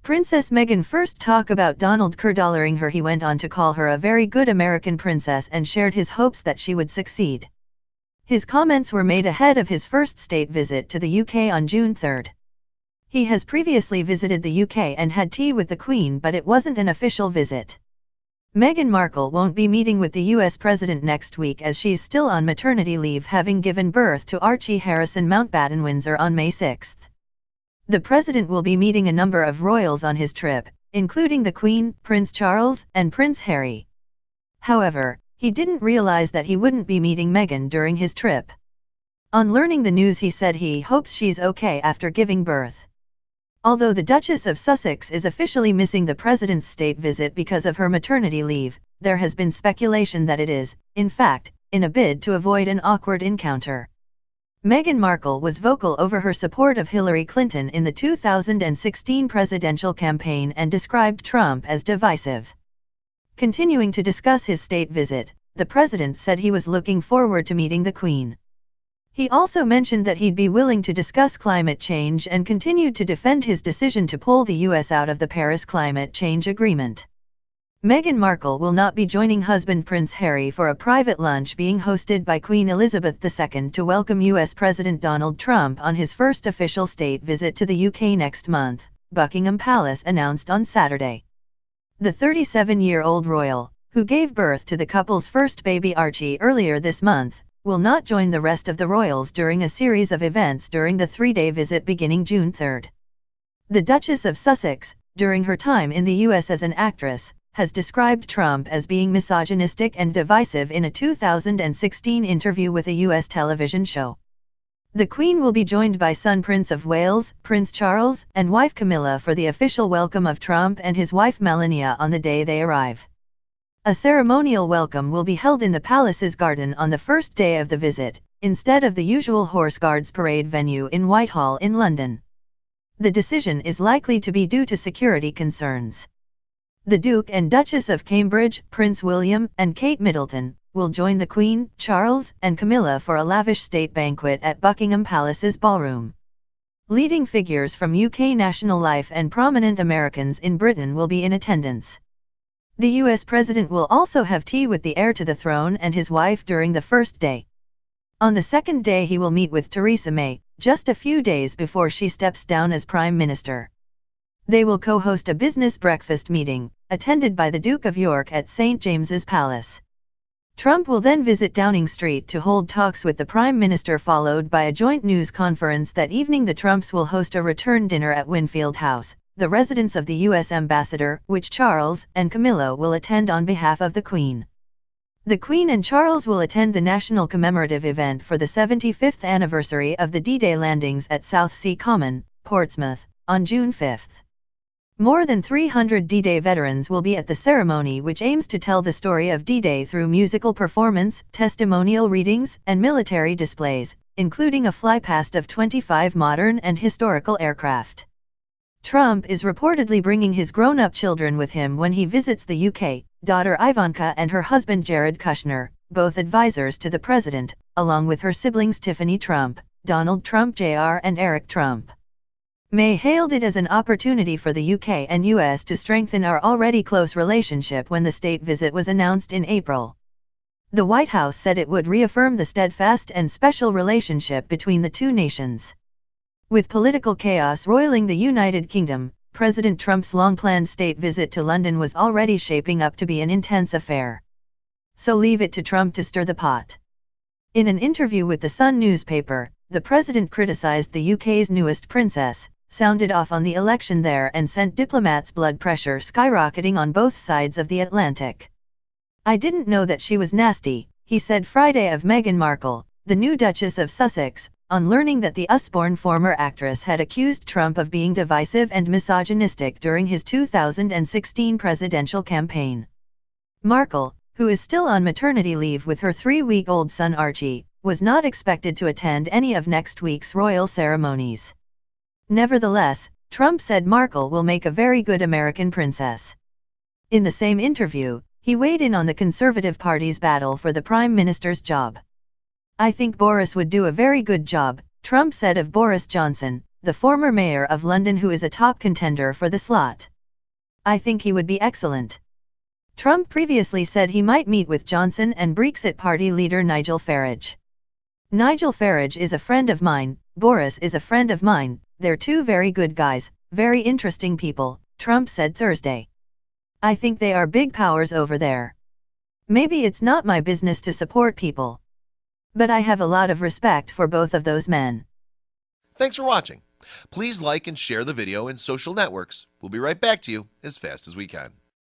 Princess Meghan first talked about Donald curling her. He went on to call her a very good American princess and shared his hopes that she would succeed. His comments were made ahead of his first state visit to the UK on June 3. He has previously visited the UK and had tea with the Queen, but it wasn't an official visit. Meghan Markle won't be meeting with the US President next week as she's still on maternity leave, having given birth to Archie Harrison Mountbatten Windsor on May 6. The President will be meeting a number of royals on his trip, including the Queen, Prince Charles, and Prince Harry. However, he didn't realize that he wouldn't be meeting Meghan during his trip. On learning the news, he said he hopes she's okay after giving birth. Although the Duchess of Sussex is officially missing the President's state visit because of her maternity leave, there has been speculation that it is, in fact, in a bid to avoid an awkward encounter. Meghan Markle was vocal over her support of Hillary Clinton in the 2016 presidential campaign and described Trump as divisive. Continuing to discuss his state visit, the President said he was looking forward to meeting the Queen. He also mentioned that he'd be willing to discuss climate change and continued to defend his decision to pull the US out of the Paris Climate Change Agreement. Meghan Markle will not be joining husband Prince Harry for a private lunch being hosted by Queen Elizabeth II to welcome US President Donald Trump on his first official state visit to the UK next month, Buckingham Palace announced on Saturday. The 37-year-old royal, who gave birth to the couple's first baby Archie earlier this month, will not join the rest of the royals during a series of events during the three-day visit beginning June 3. The Duchess of Sussex, during her time in the US as an actress, has described Trump as being misogynistic and divisive in a 2016 interview with a US television show. The Queen will be joined by son Prince of Wales, Prince Charles, and wife Camilla for the official welcome of Trump and his wife Melania on the day they arrive. A ceremonial welcome will be held in the palace's garden on the first day of the visit, instead of the usual Horse Guards parade venue in Whitehall in London. The decision is likely to be due to security concerns. The Duke and Duchess of Cambridge, Prince William, and Kate Middleton, will join the Queen, Charles, and Camilla for a lavish state banquet at Buckingham Palace's ballroom. Leading figures from UK national life and prominent Americans in Britain will be in attendance. The US President will also have tea with the heir to the throne and his wife during the first day. On the second day he will meet with Theresa May, just a few days before she steps down as Prime Minister. They will co-host a business breakfast meeting, attended by the Duke of York at St. James's Palace. Trump will then visit Downing Street to hold talks with the Prime Minister, followed by a joint news conference that evening. The Trumps will host a return dinner at Winfield House, the residence of the U.S. ambassador, which Charles and Camilla will attend on behalf of the Queen. The Queen and Charles will attend the national commemorative event for the 75th anniversary of the D-Day landings at Southsea Common, Portsmouth, on June 5. More than 300 D-Day veterans will be at the ceremony, which aims to tell the story of D-Day through musical performance, testimonial readings, and military displays, including a flypast of 25 modern and historical aircraft. Trump is reportedly bringing his grown-up children with him when he visits the UK, daughter Ivanka and her husband Jared Kushner, both advisors to the president, along with her siblings Tiffany Trump, Donald Trump Jr. and Eric Trump. May hailed it as an opportunity for the UK and US to strengthen our already close relationship when the state visit was announced in April. The White House said it would reaffirm the steadfast and special relationship between the two nations. With political chaos roiling the United Kingdom, President Trump's long-planned state visit to London was already shaping up to be an intense affair. So leave it to Trump to stir the pot. In an interview with the Sun newspaper, the president criticized the UK's newest princess, sounded off on the election there, and sent diplomats' blood pressure skyrocketing on both sides of the Atlantic. "I didn't know that she was nasty," he said Friday of Meghan Markle, the new Duchess of Sussex, on learning that the Usborne former actress had accused Trump of being divisive and misogynistic during his 2016 presidential campaign. Markle, who is still on maternity leave with her 3-week-old son Archie, was not expected to attend any of next week's royal ceremonies. Nevertheless, Trump said Markle will make a very good American princess. In the same interview, he weighed in on the Conservative Party's battle for the Prime Minister's job. "I think Boris would do a very good job," Trump said of Boris Johnson, the former mayor of London who is a top contender for the slot. I think he would be excellent. Trump previously said he might meet with Johnson and Brexit Party leader Nigel Farage. Nigel Farage is a friend of mine, Boris is a friend of mine, they're two very good guys, very interesting people, Trump said Thursday. I think they are big powers over there. Maybe it's not my business to support people. But I have a lot of respect for both of those men. Thanks for watching. Please like and share the video in social networks. We'll be right back to you as fast as we can.